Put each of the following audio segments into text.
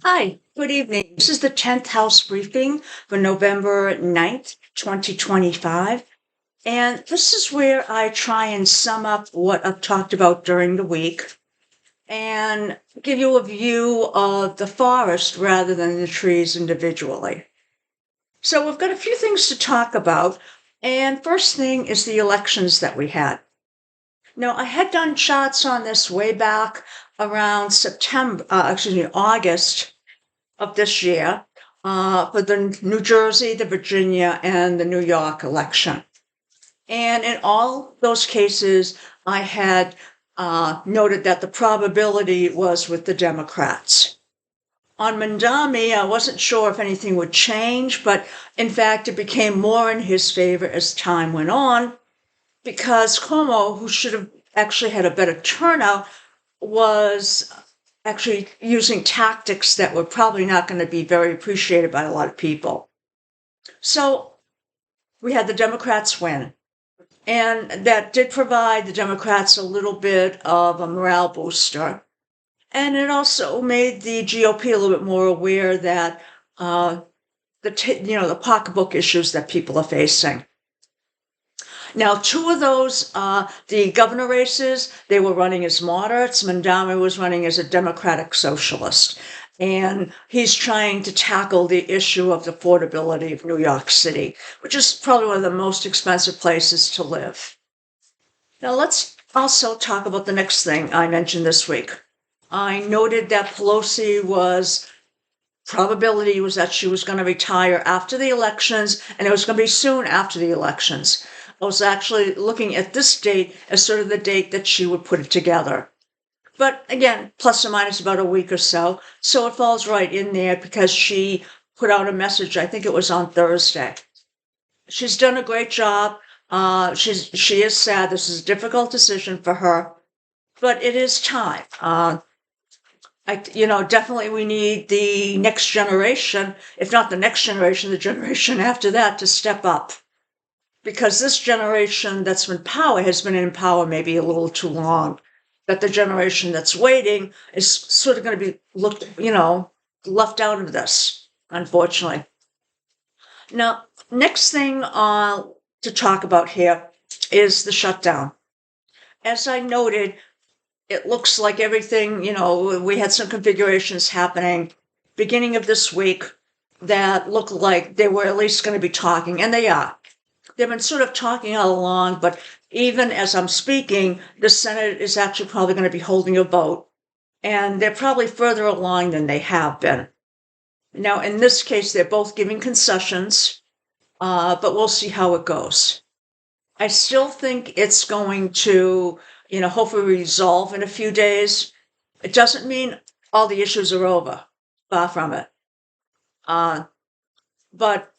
Hi, good evening. This is the 10th house briefing for November 9th, 2025. And this is where I try and sum up what I've talked about during the week and give you a view of the forest rather than the trees individually. So we've got a few things to talk about. And first thing is the elections that we had. Now, I had done charts on this way back around August of this year for the New Jersey, the Virginia, and the New York election. And in all those cases, I had noted that the probability was with the Democrats. On Mandami, I wasn't sure if anything would change, but in fact, it became more in his favor as time went on because Cuomo, who should have actually had a better turnout, was actually using tactics that were probably not going to be very appreciated by a lot of people. So we had the Democrats win. And that did provide the Democrats a little bit of a morale booster. And it also made the GOP a little bit more aware that the pocketbook issues that people are facing. Now, two of those, the governor races, they were running as moderates. Mandami was running as a Democratic socialist. And he's trying to tackle the issue of the affordability of New York City, which is probably one of the most expensive places to live. Now, let's also talk about the next thing I mentioned this week. I noted that probability was that she was going to retire after the elections, and it was going to be soon after the elections. I was actually looking at this date as sort of the date that she would put it together. But again, plus or minus about a week or so. So it falls right in there because she put out a message, I think it was on Thursday. She's done a great job. She is sad. This is a difficult decision for her, but it is time. Definitely we need the next generation, if not the next generation, the generation after that to step up. Because this generation that's in power has been in power maybe a little too long. That the generation that's waiting is sort of going to be left out of this, unfortunately. Now, next thing to talk about here is the shutdown. As I noted, it looks like everything, we had some configurations happening beginning of this week that looked like they were at least going to be talking, and they are. They've been sort of talking all along, but even as I'm speaking, the Senate is actually probably going to be holding a vote, and they're probably further along than they have been. Now, in this case, they're both giving concessions, but we'll see how it goes. I still think it's going to, hopefully resolve in a few days. It doesn't mean all the issues are over, far from it. But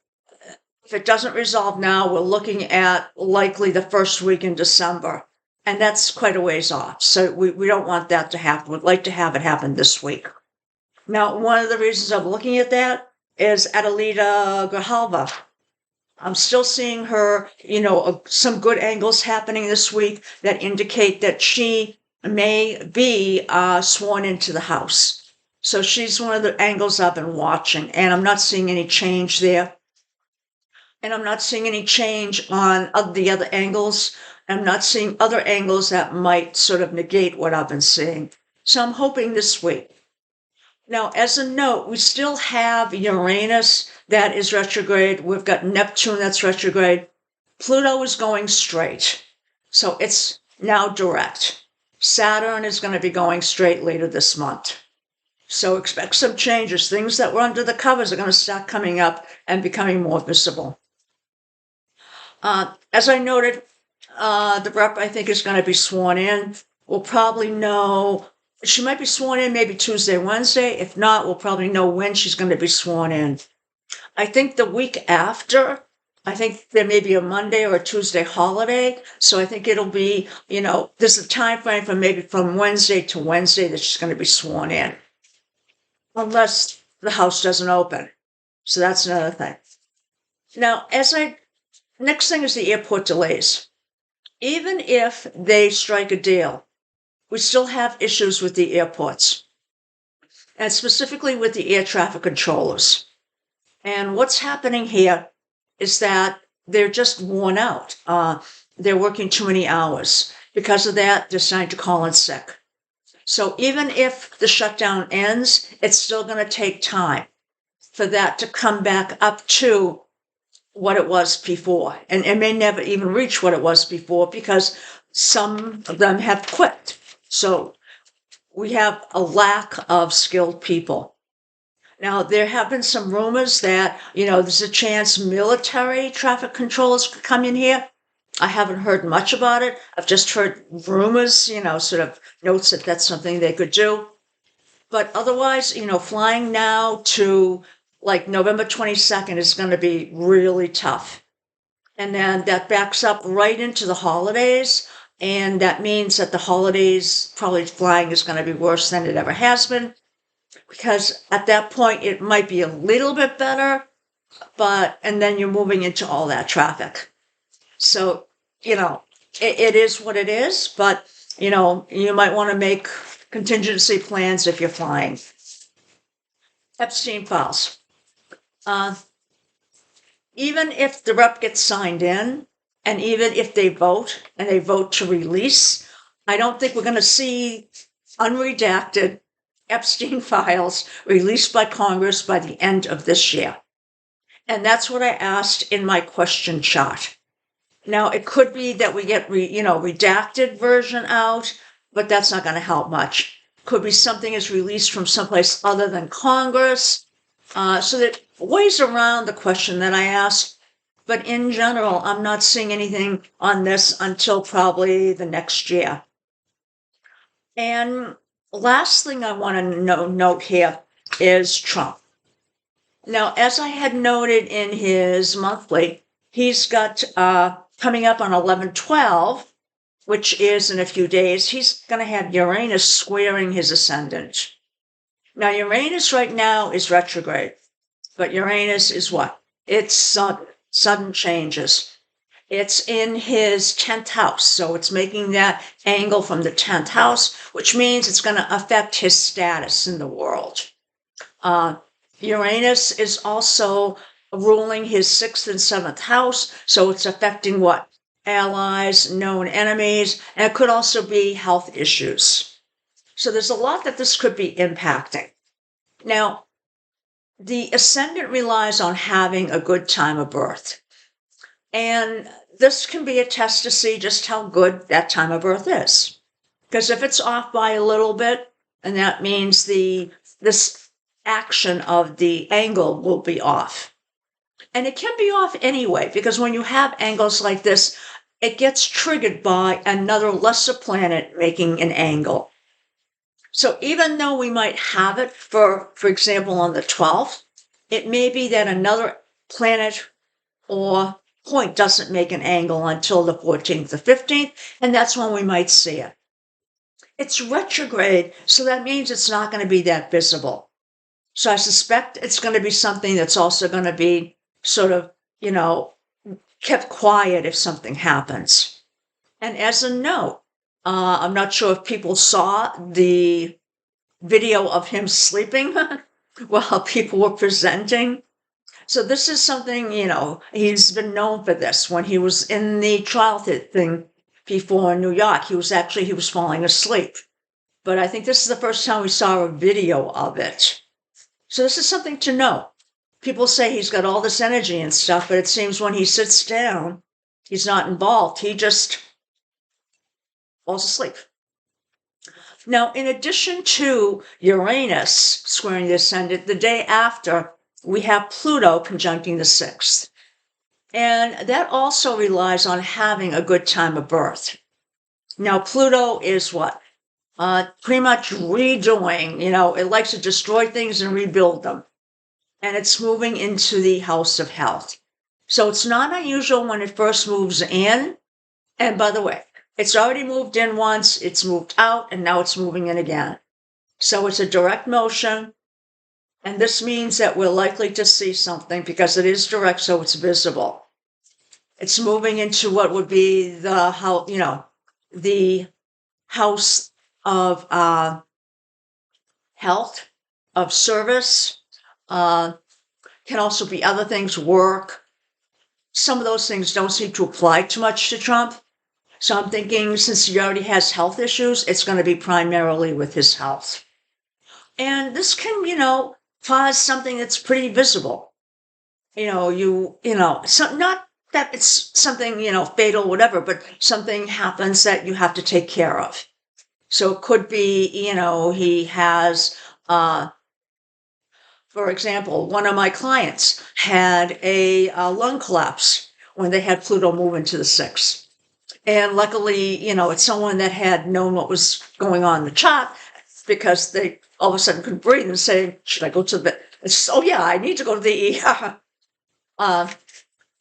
if it doesn't resolve now, we're looking at likely the first week in December. And that's quite a ways off. So we don't want that to happen. We'd like to have it happen this week. Now, one of the reasons I'm looking at that is Adelita Grijalva. I'm still seeing her, some good angles happening this week that indicate that she may be sworn into the House. So she's one of the angles I've been watching, and I'm not seeing any change there. And I'm not seeing any change on the other angles. I'm not seeing other angles that might sort of negate what I've been seeing. So I'm hoping this week. Now, as a note, we still have Uranus that is retrograde. We've got Neptune that's retrograde. Pluto is going straight. So it's now direct. Saturn is going to be going straight later this month. So expect some changes. Things that were under the covers are going to start coming up and becoming more visible. As I noted, the rep, I think, is going to be sworn in. We'll probably know, she might be sworn in maybe Tuesday, Wednesday. If not, we'll probably know when she's going to be sworn in. I think the week after, I think there may be a Monday or a Tuesday holiday. So I think it'll be, there's a time frame from Wednesday to Wednesday that she's going to be sworn in. Unless the House doesn't open. So that's another thing. Now, next thing is the airport delays. Even if they strike a deal, we still have issues with the airports. and specifically with the air traffic controllers. And what's happening here is that they're just worn out. They're working too many hours. Because of that, they're starting to call in sick. So even if the shutdown ends, it's still going to take time for that to come back up to what it was before. And it may never even reach what it was before because some of them have quit. So we have a lack of skilled people. Now, there have been some rumors that, there's a chance military traffic controllers could come in here. I haven't heard much about it. I've just heard rumors, sort of notes that that's something they could do. But otherwise, flying now to like November 22nd is going to be really tough. And then that backs up right into the holidays. And that means that the holidays, probably flying is going to be worse than it ever has been. Because at that point, it might be a little bit better, and then you're moving into all that traffic. So, it is what it is, but, you might want to make contingency plans if you're flying. Epstein files. Even if the rep gets signed in, and even if they vote, and they vote to release, I don't think we're going to see unredacted Epstein files released by Congress by the end of this year. And that's what I asked in my question chart. Now, it could be that we get, redacted version out, but that's not going to help much. Could be something is released from someplace other than Congress. So that ways around the question that I asked. But in general, I'm not seeing anything on this until probably the next year. And last thing I want to note here is Trump. Now, as I had noted in his monthly, he's got coming up on 11/12, which is in a few days, he's going to have Uranus squaring his ascendant. Now, Uranus right now is retrograde, but Uranus is what? It's sudden changes. It's in his 10th house, so it's making that angle from the 10th house, which means it's going to affect his status in the world. Uranus is also ruling his 6th and 7th house, so it's affecting what? Allies, known enemies, and it could also be health issues. So there's a lot that this could be impacting. Now, the ascendant relies on having a good time of birth. And this can be a test to see just how good that time of birth is. Because if it's off by a little bit, and that means this action of the angle will be off. And it can be off anyway, because when you have angles like this, it gets triggered by another lesser planet making an angle. So even though we might have it, for example, on the 12th, it may be that another planet or point doesn't make an angle until the 14th, the 15th, and that's when we might see it. It's retrograde, so that means it's not going to be that visible. So I suspect it's going to be something that's also going to be sort of, kept quiet if something happens. And as a note, I'm not sure if people saw the video of him sleeping while people were presenting. So this is something, he's been known for this. When he was in the trial thing before in New York, he was falling asleep. But I think this is the first time we saw a video of it. So this is something to know. People say he's got all this energy and stuff, but it seems when he sits down, he's not involved. He just falls asleep. Now, in addition to Uranus squaring the ascendant, the day after, we have Pluto conjuncting the 6th. And that also relies on having a good time of birth. Now, Pluto is what? Pretty much redoing, it likes to destroy things and rebuild them. And it's moving into the house of health. So it's not unusual when it first moves in. And by the way, it's already moved in once, it's moved out, and now it's moving in again. So it's a direct motion. And this means that we're likely to see something because it is direct, so it's visible. It's moving into what would be the house of health. of service. Can also be other things, work. Some of those things don't seem to apply too much to Trump. So I'm thinking since he already has health issues, it's going to be primarily with his health. And this can, cause something that's pretty visible. Not that it's something, fatal, whatever, but something happens that you have to take care of. So it could be, he has, for example, one of my clients had a lung collapse when they had Pluto move into the sixth. And luckily, it's someone that had known what was going on in the chart because they all of a sudden couldn't breathe and say, should I go to the, oh yeah, I need to go to the ER.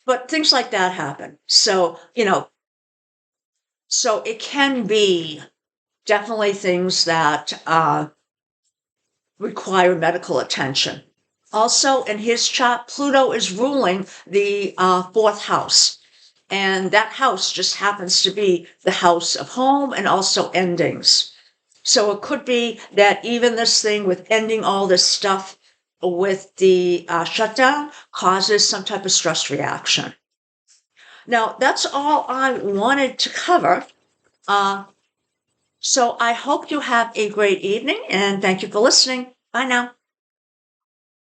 But things like that happen. So, so it can be definitely things that require medical attention. Also, in his chart, Pluto is ruling the fourth house. And that house just happens to be the house of home and also endings. So it could be that even this thing with ending all this stuff with the shutdown causes some type of stress reaction. Now, that's all I wanted to cover. So I hope you have a great evening and thank you for listening. Bye now.